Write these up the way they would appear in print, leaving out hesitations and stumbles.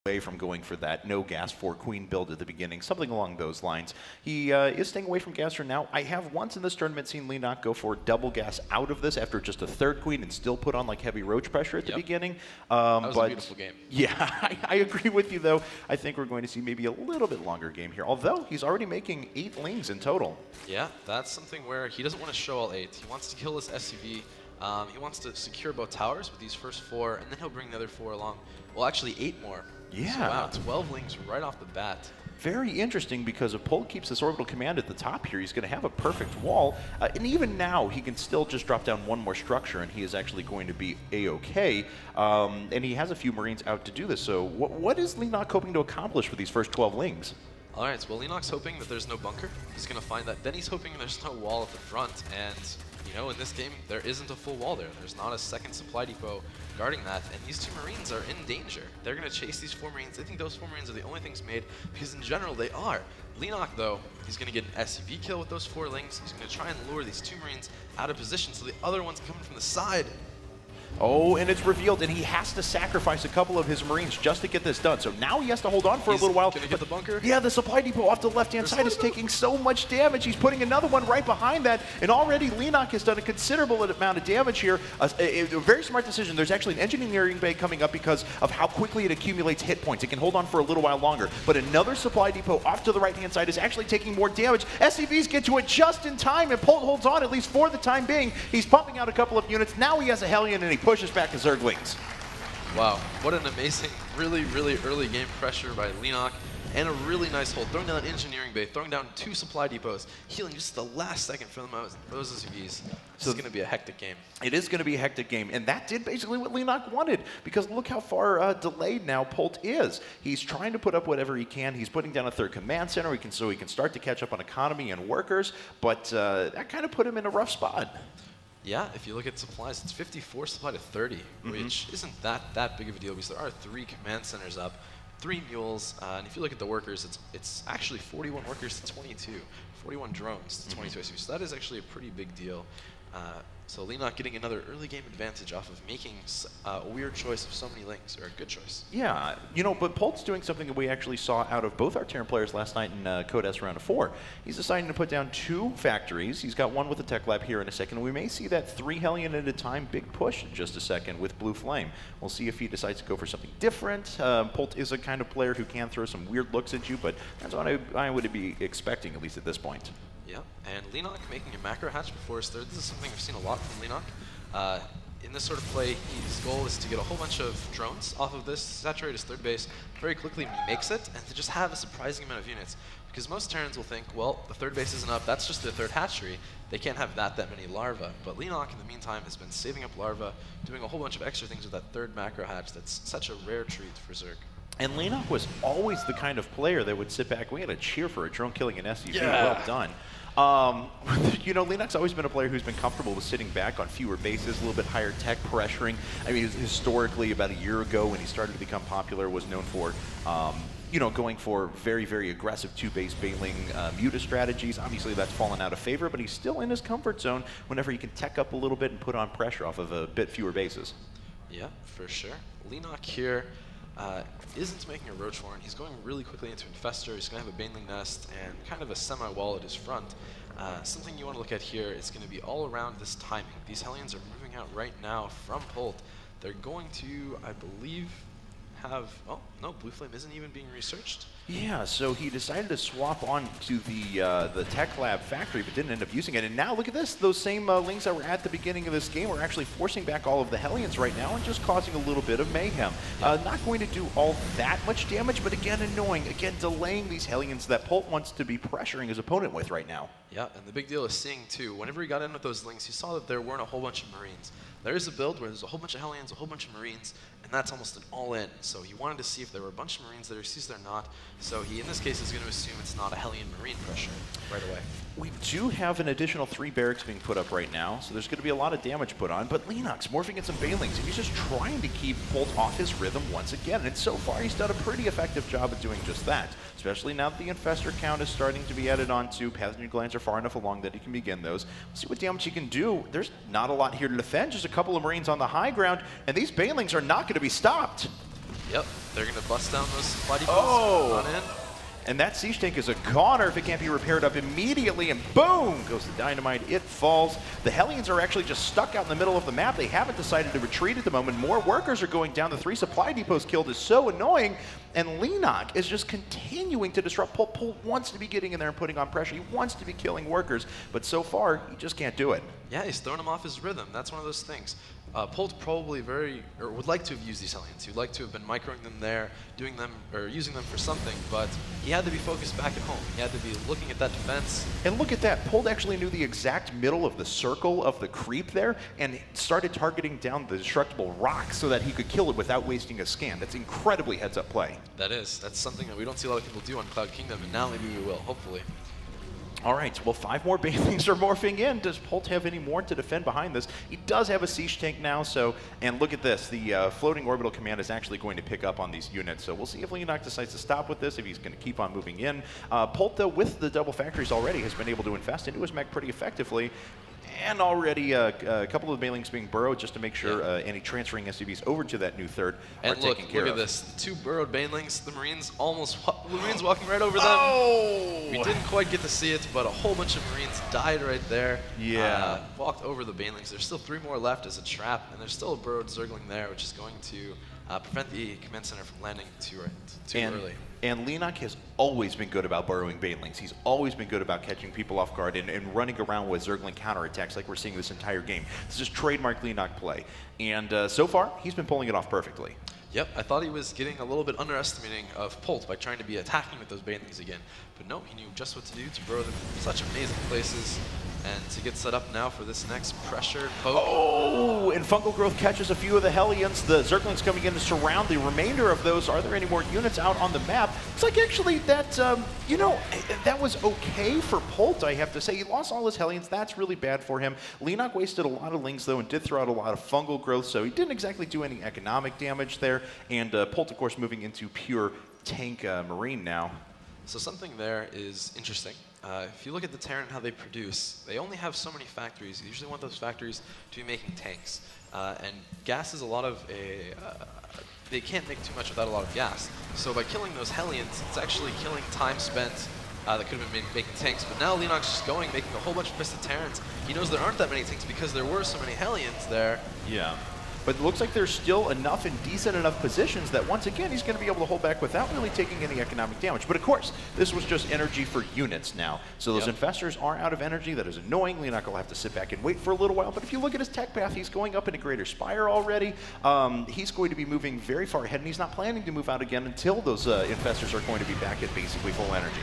away from going for that no gas 4-queen build at the beginning, something along those lines. He is staying away from gas for now. I have once in this tournament seen Leenock go for double gas out of this after just a 3rd queen and still put on like heavy roach pressure at the beginning. That was a beautiful game. Yeah, I agree with you though. I think we're going to see maybe a little bit longer game here, although he's already making 8 lings in total. Yeah, that's something where he doesn't want to show all 8. He wants to kill his SCV. He wants to secure both towers with these first 4, and then he'll bring the other 4 along. Well, actually 8 more. Yeah. So, wow, 12 lings right off the bat. Very interesting because if Polt keeps this orbital command at the top here, he's going to have a perfect wall. And even now, he can still just drop down 1 more structure, and he is actually going to be A-OK. And he has a few Marines out to do this. So what is Leenock hoping to accomplish with these first 12 lings? All right, so Leenock's hoping that there's no bunker. He's going to find that. Then he's hoping there's no wall at the front. And, you know, in this game, there isn't a full wall there. There's not a second supply depot guarding that. And these 2 Marines are in danger. They're going to chase these 4 Marines. They think those 4 Marines are the only things made, because in general, they are. Leenock, though, he's going to get an SCV kill with those 4 lings. He's going to try and lure these 2 Marines out of position so the other one's coming from the side. Oh, and it's revealed, and he has to sacrifice a couple of his Marines just to get this done. So now he has to hold on for a little while. Gonna get the bunker? Yeah, the supply depot off the left-hand side is taking so much damage. He's putting another one right behind that, and already Leenock has done a considerable amount of damage here. A very smart decision. There's actually an engineering bay coming up because of how quickly it accumulates hit points. It can hold on for a little while longer. But another supply depot off to the right-hand side is actually taking more damage. SCVs get to it just in time, and Polt holds on, at least for the time being. He's pumping out a couple of units. Now he has a Hellion, and he pushes back to Zerg lings. Wow, what an amazing, really early game pressure by Leenock, and a really nice hold. Throwing down an engineering bay, throwing down 2 supply depots, healing just the last second for those SCVs. So it's going to be a hectic game. It is going to be a hectic game, and that did basically what Leenock wanted, because look how far delayed now Polt is. He's trying to put up whatever he can. He's putting down a 3rd command center so he can start to catch up on economy and workers, but that kind of put him in a rough spot. Yeah, if you look at supplies, it's 54 supply to 30, which isn't that big of a deal, because there are 3 command centers up, 3 mules, and if you look at the workers, it's actually 41 workers to 22, 41 drones to 22 SCVs, so that is actually a pretty big deal. So Leenock getting another early game advantage off of making a weird choice of so many lings, or a good choice. Yeah, you know, but Polt's doing something that we actually saw out of both our Terran players last night in Code S round of 4. He's deciding to put down 2 factories. He's got one with a tech lab here in a second. We may see that 3 Hellion at a time big push in just a second with Blue Flame. We'll see if he decides to go for something different. Polt is a kind of player who can throw some weird looks at you, but that's what I would be expecting, at least at this point. Yeah, and Leenock making a macro hatch before his 3rd. This is something we've seen a lot from Leenock. In this sort of play, his goal is to get a whole bunch of drones off of this, saturate his 3rd base very quickly when he makes it, and to just have a surprising amount of units. Because most Terrans will think, well, the 3rd base isn't up, that's just their 3rd hatchery. They can't have that many larvae. But Leenock, in the meantime, has been saving up larvae, doing a whole bunch of extra things with that 3rd macro hatch. That's such a rare treat for Zerg. And Leenock was always the kind of player that would sit back. We had a cheer for a drone killing an SCV. Yeah. Well done. You know, Leenock's always been a player who's been comfortable with sitting back on fewer bases, a little bit higher tech pressuring. I mean, historically, about a year ago when he started to become popular, was known for, you know, going for very aggressive 2-base bailing muta strategies. Obviously, that's fallen out of favor, but he's still in his comfort zone whenever he can tech up a little bit and put on pressure off of a bit fewer bases. Yeah, for sure. Leenock here isn't making a roach warren. He's going really quickly into Infestor. He's going to have a baneling nest and kind of a semi-wall at his front. Something you want to look at here is going to be all around this timing. These Hellions are moving out right now from Polt. They're going to, I believe, have... Oh, no, Blue Flame isn't even being researched. Yeah, so he decided to swap on to the Tech Lab factory, but didn't end up using it. And now look at this. Those same lings that were at the beginning of this game are actually forcing back all of the Hellions right now and just causing a little bit of mayhem. Not going to do all that much damage, but again, annoying. Again, delaying these Hellions that Polt wants to be pressuring his opponent with right now. Yeah, and the big deal is seeing, too, whenever he got in with those lings, he saw that there weren't a whole bunch of Marines. There is a build where there's a whole bunch of Hellions, a whole bunch of Marines, and that's almost an all-in. So he wanted to see if there were a bunch of Marines there. He sees they're not. So he, in this case, is going to assume it's not a Hellion Marine pressure right away. We do have an additional 3 barracks being put up right now, so there's going to be a lot of damage put on, but Leenock's morphing in some banelings, and he's just trying to keep Polt off his rhythm once again, and so far he's done a pretty effective job of doing just that, especially now that the Infestor count is starting to be added onto. Pathogen glands are far enough along that he can begin those. We'll see what damage he can do. There's not a lot here to defend, just a couple of Marines on the high ground, and these banelings are not going to be stopped. Yep, they're going to bust down those supply depots on in. And that siege tank is a goner if it can't be repaired up immediately, and boom goes the dynamite. It falls. The Hellions are actually just stuck out in the middle of the map. They haven't decided to retreat at the moment. More workers are going down. The 3 supply depots killed is so annoying, and Leenock is just continuing to disrupt. Polt wants to be getting in there and putting on pressure. He wants to be killing workers, but so far he just can't do it. Yeah, he's throwing him off his rhythm. That's one of those things. Polt probably would like to have used these Hellions. He would like to have been microing them there, doing them or using them for something, but he had to be focused back at home. He had to be looking at that defense. And look at that. Polt actually knew the exact middle of the circle of the creep there and started targeting down the destructible rock so that he could kill it without wasting a scan. That's incredibly heads-up play. That is. That's something that we don't see a lot of people do on Cloud Kingdom, and now maybe we will, hopefully. All right, well, 5 more banelings are morphing in. Does Polt have any more to defend behind this? He does have a siege tank now, so, and look at this. The floating orbital command is actually going to pick up on these units, so we'll see if Leenock decides to stop with this, if he's going to keep on moving in. Polt, though, with the double factories already, has been able to infest into his mech pretty effectively. And already a couple of the banelings being burrowed just to make sure any transferring SCVs over to that new third are taken care of. Look at this. 2 burrowed banelings. The Marines walking right over them. Oh! We didn't quite get to see it, but a whole bunch of Marines died right there. Yeah. Walked over the banelings. There's still 3 more left as a trap, and there's still a burrowed Zergling there, which is going to prevent the command center from landing too early. And Leenock has always been good about burrowing banelings. He's always been good about catching people off guard and running around with Zergling counterattacks like we're seeing this entire game. This is trademark Leenock play. And so far, he's been pulling it off perfectly. Yep, I thought he was getting a little bit underestimating of Polt by trying to be attacking with those banelings again. But no, he knew just what to do to burrow them in such amazing places. And to get set up now for this next pressure poke. Oh, and Fungal Growth catches a few of the Hellions. The Zerglings coming in to surround the remainder of those. Are there any more units out on the map? It's like actually that, you know, that was okay for Polt, I have to say. He lost all his Hellions. That's really bad for him. Leenock wasted a lot of Lings, though, and did throw out a lot of Fungal Growth, so he didn't exactly do any economic damage there. And Polt, of course, moving into pure tank Marine now. So something there is interesting. If you look at the Terran and how they produce, they only have so many factories. You usually want those factories to be making tanks. And gas is a lot of they can't make too much without a lot of gas. So by killing those Hellions, it's actually killing time spent that could have been making tanks. But now Leenock's just going, making a whole bunch of Piston Terrans. He knows there aren't that many tanks because there were so many Hellions there. Yeah. But it looks like there's still enough in decent enough positions that once again he's going to be able to hold back without really taking any economic damage. But of course, this was just energy for units now. So those infestors are out of energy. That is annoying. Leenock will have to sit back and wait for a little while. But if you look at his tech path, he's going up into Greater Spire already. He's going to be moving very far ahead, and he's not planning to move out again until those infestors are going to be back at basically full energy.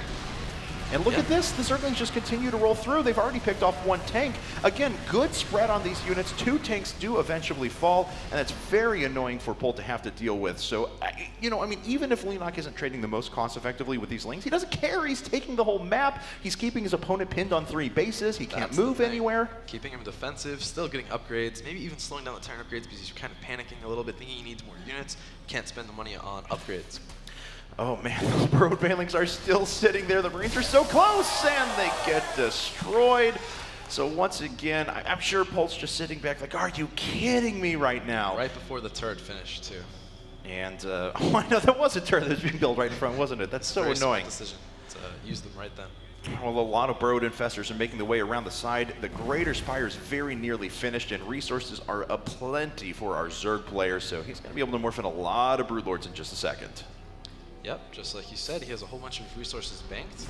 And look at this, the Zerglings just continue to roll through. They've already picked off 1 tank. Again, good spread on these units. 2 tanks do eventually fall, and that's very annoying for Polt to have to deal with. So, you know, I mean, even if Leenock isn't trading the most cost effectively with these Lings, he doesn't care. He's taking the whole map. He's keeping his opponent pinned on 3 bases. He can't move anywhere. Keeping him defensive, still getting upgrades, maybe even slowing down the Terran upgrades because he's kind of panicking a little bit, thinking he needs more units. Can't spend the money on upgrades. Oh man, those burrowed banelings are still sitting there. The Marines are so close, and they get destroyed. So once again, I'm sure Polt's just sitting back like, are you kidding me right now? Right before the turret finished, too. And, oh, I know, that was a turret that was being built right in front, wasn't it? That's so annoying. Smart decision to use them right then. Well, a lot of burrowed infestors are making their way around the side. The Greater Spire is very nearly finished, and resources are aplenty for our Zerg players, so he's going to be able to morph in a lot of Broodlords in just a second. Yep, just like you said, he has a whole bunch of resources banked.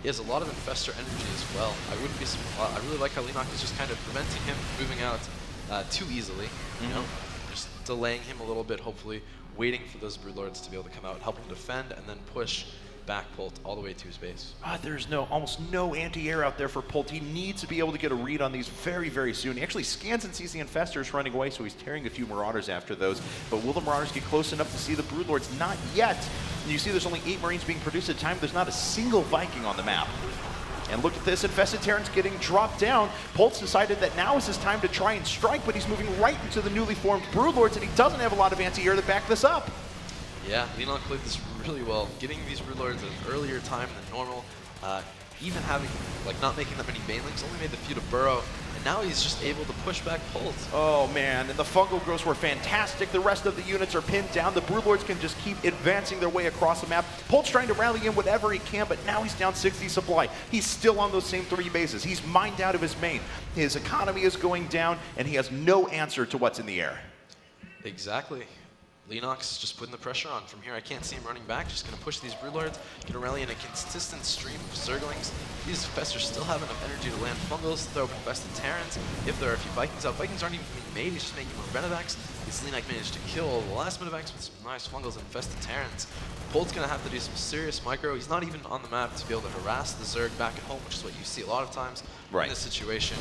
He has a lot of infestor energy as well. I really like how Leenock is just kind of preventing him from moving out too easily. You know, just delaying him a little bit, hopefully waiting for those Broodlords to be able to come out, help him defend, and then push back Polt all the way to his base. There's almost no anti-air out there for Polt. He needs to be able to get a read on these very, very soon. He actually scans and sees the infestors running away, so he's tearing a few Marauders after those. But will the Marauders get close enough to see the Broodlords? Not yet. And you see there's only 8 Marines being produced at a time. There's not a single Viking on the map. And look at this, infested Terrans getting dropped down. Polt's decided that now is his time to try and strike, but he's moving right into the newly formed Broodlords, and he doesn't have a lot of anti-air to back this up. Yeah, Leenock played this really well, getting these Broodlords at an earlier time than normal. even having, like, not making that many banelings, only made the few to burrow, and now he's just able to push back Polt. Oh man, and the fungal growths were fantastic. The rest of the units are pinned down. The Broodlords can just keep advancing their way across the map. Polt's trying to rally in whatever he can, but now he's down 60 supply. He's still on those same 3 bases. He's mined out of his main. His economy is going down, and he has no answer to what's in the air. Exactly. Leenock's just putting the pressure on. From here, I can't see him running back. Just going to push these Broodlords, going to rally in a consistent stream of Zerglings. These Festers still have enough energy to land Fungals, throw Infested Terrans. If there are a few Vikings out, Vikings aren't even being made. He's just making more Renovacs. This Leenock managed to kill the last Renovacs with some nice Fungals and Infested Terrans. Polt's going to have to do some serious micro. He's not even on the map to be able to harass the Zerg back at home, which is what you see a lot of times in this situation.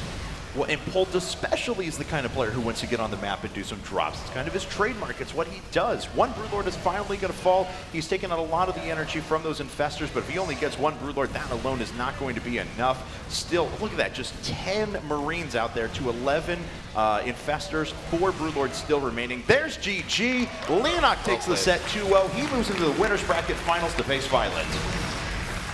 Well, and Polt especially is the kind of player who wants to get on the map and do some drops. It's kind of his trademark. It's what he does. One Broodlord is finally going to fall. He's taken out a lot of the energy from those Infestors, but if he only gets one Broodlord, that alone is not going to be enough. Still, look at that. Just 10 Marines out there to 11 Infestors, 4 Broodlords still remaining. There's GG. Leenock takes the set 2-0. He moves into the winner's bracket finals to face Violet.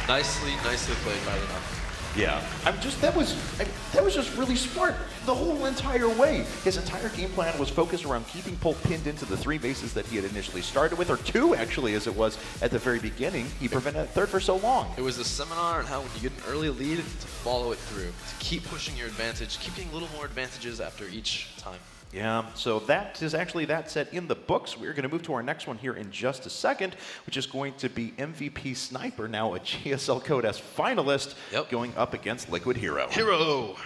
Nicely played by Leenock. Yeah, that was just really smart the whole entire way. His entire game plan was focused around keeping Polt pinned into the 3 bases that he had initially started with, or 2 actually, as it was at the very beginning. He prevented a 3rd for so long. It was a seminar on how when you get an early lead, to follow it through, to keep pushing your advantage, keep getting a little more advantages after each time. Yeah, so that is actually that set in the books. We're going to move to our next one here in just a second, which is going to be MVP Sniper, now a GSL Code S finalist, going up against Liquid Hero. Hero!